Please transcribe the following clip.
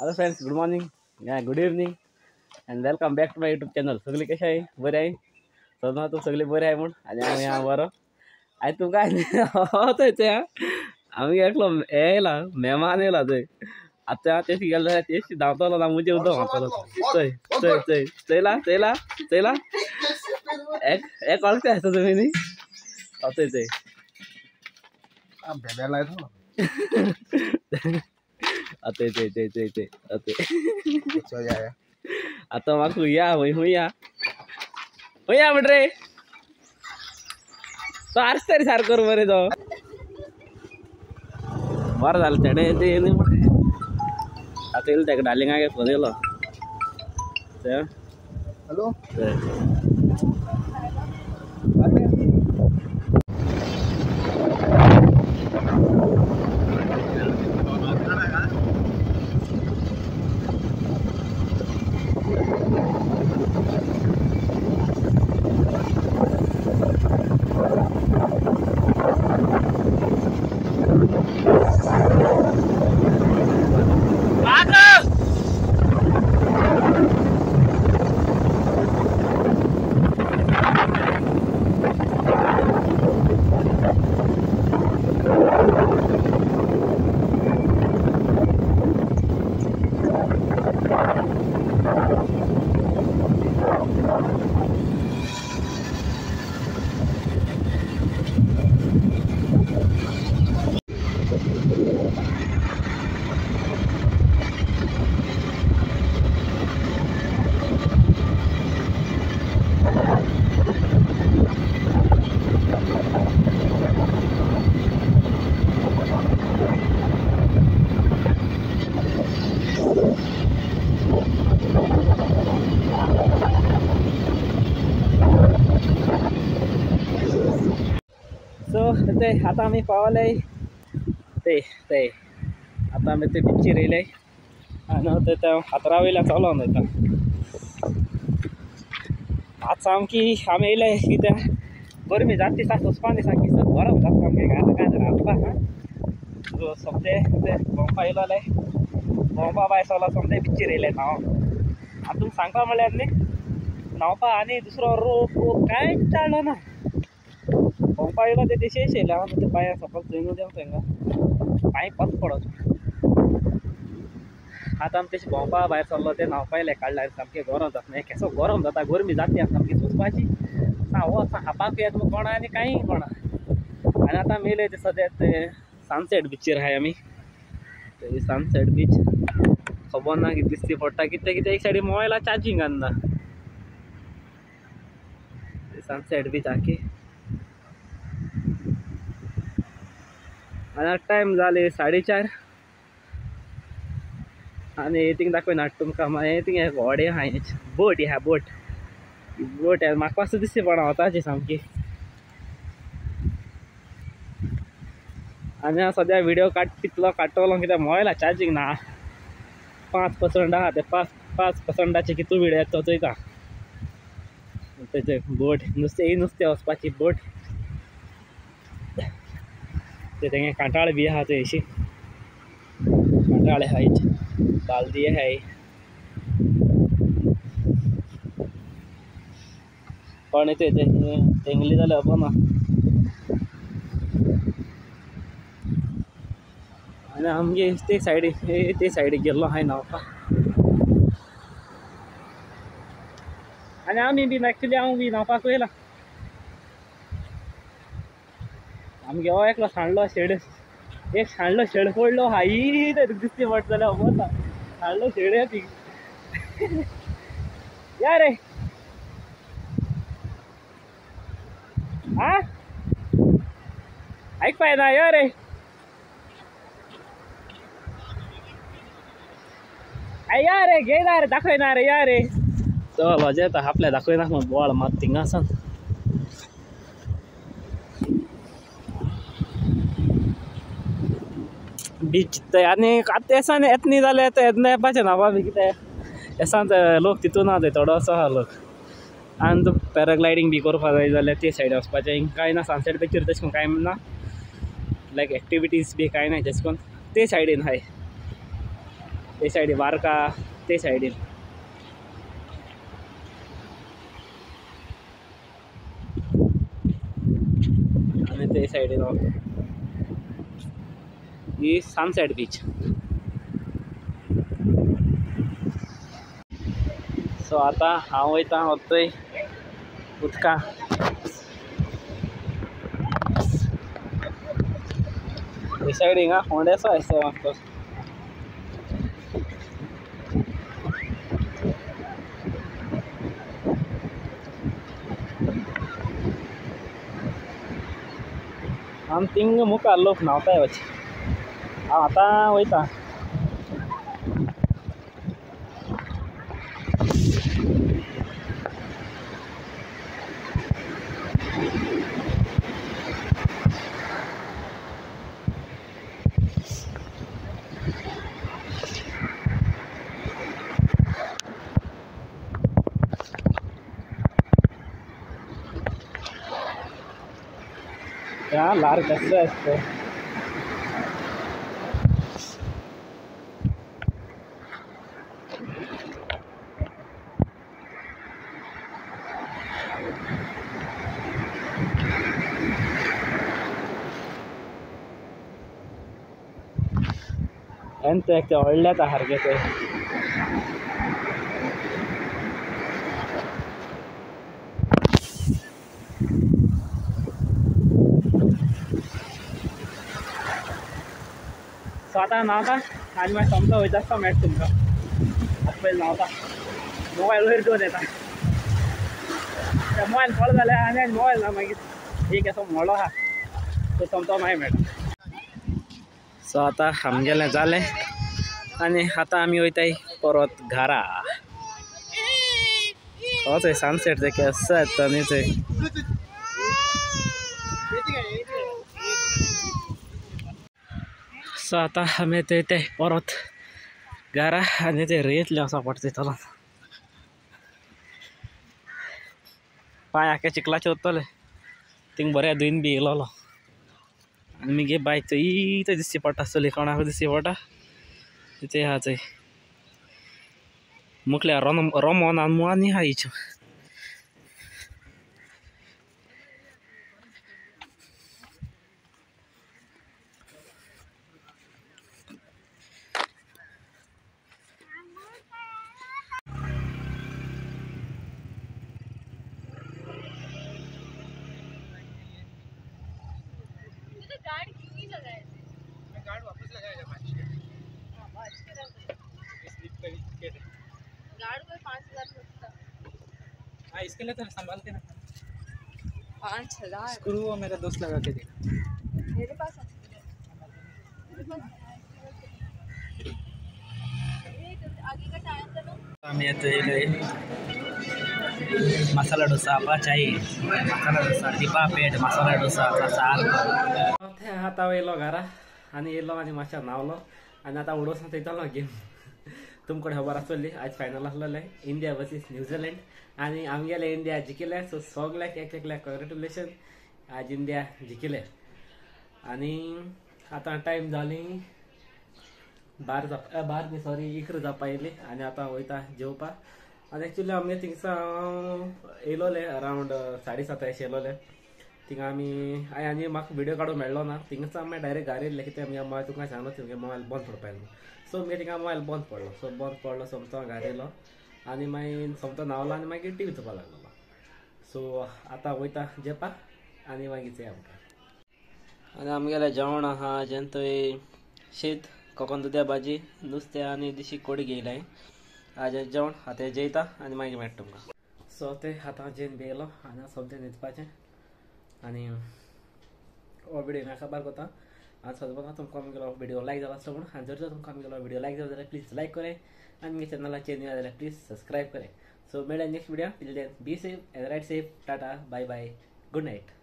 Hello friends, good morning, good evening, and welcome back to my YouTube channel. सगळे कसे आहे? बरे आहे? समजा तू सगळे बरे आहे म्हणून आणि आम्ही या बरं आहे तू काय होतोय ते आम्ही ऐकलो यायला मेहमान यायला ते आता तेच गेलं तेच धावतो ना मुझे उद्धव म्हणतो चल चल चल चला चला चला एक कॉल काय असतं तुम्ही नाही होतोय ते बेबेला आहे आता ते आता आता मग हुया हुया हुया म्हण रे तो आरस तरी सार करू बरे तो बरं झालं त्याने ते नाही म्हणे आता येईल त्याकडे डालिंग आहे फोन येलो हॅलो ते आता आम्ही पावलंय ते ते आता आम्ही ते पिक्चर येईल आणि त्या हातरावेला चालू होता आज सामकी आम्ही येयलंय की त्या गरमी जाती सासूस पाणी सारखी सब गरम जाता आमगे आता काय झालं आमपा हा समजे ते बॉम्बा येयलाय बॉम्बा बाय चला समजे पिक्चर येयलंय नाव आता सांगता म्हळ्यार न्ही नावपा आणि दुसरं रोप रोप काय चाललं ना पंपायला ते शेष येयला ते पाया सकल थंय देव थंय पांय पास पडत आता आमी तेशी भोंवपा भायर सरलो ते न्हांवपायले काडल्यार सामकें गरम जाता हें केसो गरम जाता गरमी जाती आसा सामकी सोंसपाची हो हापाक येत कोणा आनी कांय कोणा आनी आतां आमी येयले ते सद्या ते सनसेट बिचीर आहाय आमी ते सनसेट बीच खबर ना कितें दिसती पडटा कित्याक कित्याक एक सायडीन मोबायला चार्जींग ना सनसेट बीच आखी आणि टाइम झाले 4:30 आणि थिंग दाखयना तुमकां थिंग व्हडे आहा बोट ह्या बोट बोट म्हाका पासून दिसती पडा वताची सामकी आनी हांव सद्या व्हिडिओ कितलो काडटलो कित्याक मोबायला चार्जींग ना 5% आहा ते 5%चे कितू व्हिडिओ येता चोयता तेजे बोट नुस्तें वचपाची बोट ते तेंगे कांटाळ बी आहा ते अशी कांटाळे आहाय बालदी आहाय पण ते तेंगली जाल्यार खबर ना आनी आमगे ते सायडीक गेल्लो आहाय न्हांवपाक आनी आमी बी एक्चुली हांव बी न्हांवपाक वयला आमगे हो एकलो सांडलो शेड एक सांडलो शेड पडलो हाई तरी दिसती पडटा जाल्यार खबर ना सांडलो शेड या ती या रे हा ऐकपाय ना या रे या रे घे ना रे दाखयना रे या रे चल अजय येता आपल्या दाखयना मग बोळ मात थिंगा आसा बीच ते आनी आतां येसान येत न्ही जाल्यार आतां येतना येवपाचें ना बाबी कितें येसान लोक तितून आहा थंय थोडोसो आहा लोक आनी तो पॅराग्लायडींग बी करपा जाय जाल्यार ते सायडीन वचपाचें हिंगा कांय ना सनसेट पिक्चर तशें करून कांय ना लायक एक्टिविटीज बी कांय ना तशें करून ते सायडीन आहाय ते सायडीन वारका ते सायडीन आणि ते सायडीन ही सनसेट बीच. सो आता हांव वयता वतय उदका. हे सायडीन फोंडेसो आसा आमचो. आम थिंग मुखार लोक न्हांवताय वच. हांव आतां वयता. या लार कसं असतं. ಎಂತ ಒಳ್ಳೆ ಹರ್ಗೈತೆ. सो आतां न्हांवता आनी मागीर सोमतो वयता आसता मेळटा तुमकां. आतां पयलीं न्हांवता. मोबायल वयर घेवन येता. मोबायल पडलो जाल्यार आनी मोबायल ना मागीर एक असो मोडलो आहा तो सोमतो मागीर मेळटा. सो आतां आमगेलें जालें आनी आतां आमी वयताय परत घरा. हो थंय सनसेट ते केसो येता न्ही थंय. सो आतां आमी थंय परत घरा आनी ते रेतले वचपा पडटा चलोन. पांय आख्खे चिखलाचे वतले. थिंग बरें धुयन बी येयलोलो आनी मगे बायक थंय दिश्टी पडटा आसतली. कोणाक दिश्टी पडटा ते आहा थंय मुखल्यार रोमोन आनी आहा हिच्यो. गार्ड वापस लगाएगा 5 गार्ड को 5,000 लगता। हाँ इसके लिए तो संभाल के ना 5,000 स्क्रू वो मेरा दोस्त लगा के देगा. मेरे पास है। आगे का टायर चलो। आम्ही येतोय मसाला डोसा पाचाई मसाला डोसा टिपा पेट मसाला डोसा सार. आतां वयलो घरा आनी येयलो आनी मातशें न्हांवलो आनी आतां उडोवंक थंयतलो गेम. तुमकां खबर आसतली आयज फायनल आसलेलें इंडिया वर्सीस न्यूझीलंड आनी आमगेले इंडिया जिखिले. सो सगल्याक एकल्याक कॉंग्रेच्युलेशन. आज इंडिया जिखिले आनी आतां टायम जाली 11 जावपा येयली आनी आतां वयता जेवपा. आनी एक्चुली आमगे थिंगसा येयलोले अरावंड 7:30 अशें येयलोले. थिंगा आमी आनी म्हाका व्हिडियो काडूंक मेळ्ळो ना. थिंगसा आमी डायरेक्ट घरा येयले कित्याक आमी तुमकां सांगलो तुमगे मोबायल बंद पडपाक लागलो. सो मागीर थिंगा मोबायल बंद पडलो. सो बंद पडलो सोमतो घरा येयलो आनी मागीर सोमतो न्हांवलो आनी मागीर टी व्ही चोवपा लागलो. सो आतां वयता जेवपाक आनी मागीर चोया आमकां. आनी आमगेलें जेवण आहा जेन्ना थंय शीत कोकण दुद्या भाजी नुस्तें आनी दिशी कोडी घेयलाय. आज जेवण आतां जेयता आनी मागीर मेळटा तुमकां. सो ते आतां जेवन बी येयलो आनी सोमतें न्हिदपाचें आनी हो व्हिडियो हांगा खबर करता. आनी सद्या तुमकां आमगेलो व्हिडियो लायक जालो आसलो म्हणून. आनी जर तुमकां आमगेलो व्हिडियो लायक जालो जाल्यार प्लीज लायक करे आनी आमगे चॅनलाचेर न्यू जाल्यार प्लीज सबस्क्रायब करे. सो मेळ्या next video. Till then be safe and right safe. Tata bye bye good night.